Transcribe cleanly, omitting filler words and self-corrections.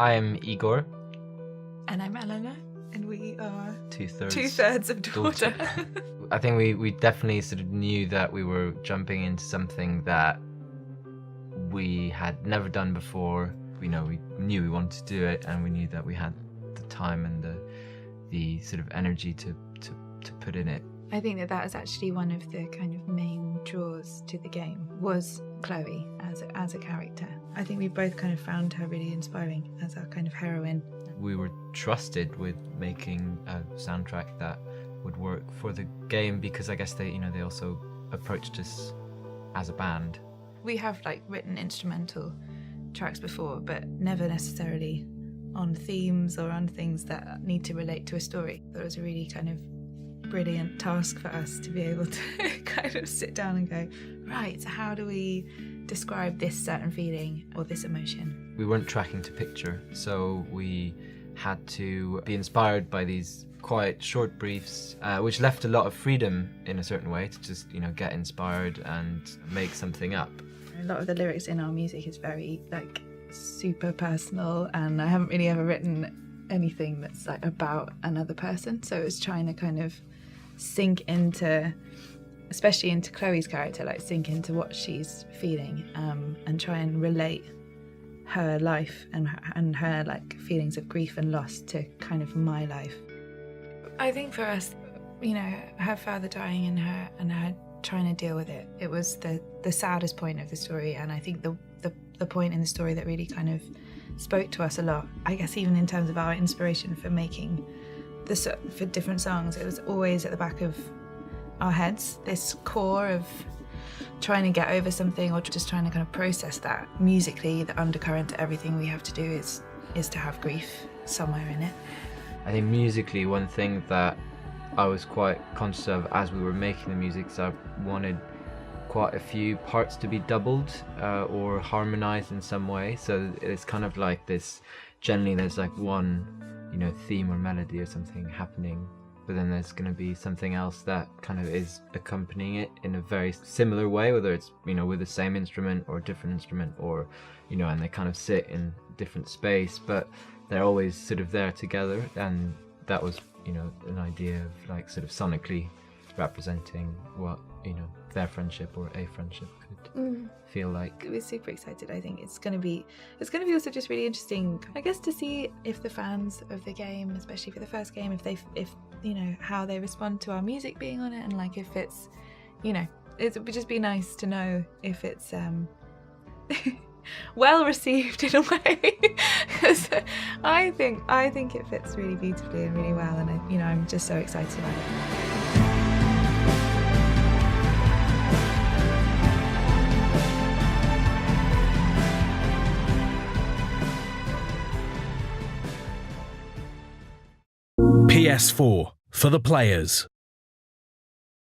I am Igor. And I'm Eleanor, and we are Two-thirds of daughter. I think we definitely sort of knew that we were jumping into something that we had never done before. We knew we wanted to do it, and we knew that we had the time and the sort of energy to put in it. I think that was actually one of the kind of main draws to the game, was Chloe as a character. I think we both kind of found her really inspiring as our kind of heroine. We were trusted with making a soundtrack that would work for the game because I guess they also approached us as a band. We have written instrumental tracks before, but never necessarily on themes or on things that need to relate to a story. It was a really kind of brilliant task for us to be able to kind of sit down and go, right, so how do we describe this certain feeling or this emotion? We weren't tracking to picture, so we had to be inspired by these quite short briefs, which left a lot of freedom in a certain way to just get inspired and make something up. A lot of the lyrics in our music is very super personal, and I haven't really ever written anything that's about another person, so it's trying to kind of sink into, especially into Chloe's character, sink into what she's feeling, and try and relate her life and her feelings of grief and loss to kind of my life. I think for us, her father dying and her trying to deal with it, it was the saddest point of the story, and I think the point in the story that really kind of spoke to us a lot. I guess even in terms of our inspiration for making for different songs, it was always at the back of our heads, this core of trying to get over something or just trying to kind of process that. Musically, the undercurrent to everything we have to do is to have grief somewhere in it. I think musically, one thing that I was quite conscious of as we were making the music is I wanted quite a few parts to be doubled or harmonized in some way, so it's kind of like this, generally there's one theme or melody or something happening, but then there's going to be something else that kind of is accompanying it in a very similar way, whether it's with the same instrument or a different instrument, or and they kind of sit in different space, but they're always sort of there together. And that was an idea of sort of sonically representing what their friendship or a friendship could feel like. We're super excited. I think it's going to be also just really interesting, I guess, to see if the fans of the game, especially for the first game, if how they respond to our music being on it, and if it's it would just be nice to know if it's well received in a way, because I think it fits really beautifully and really well, and I'm just so excited about it. PS4 for the players.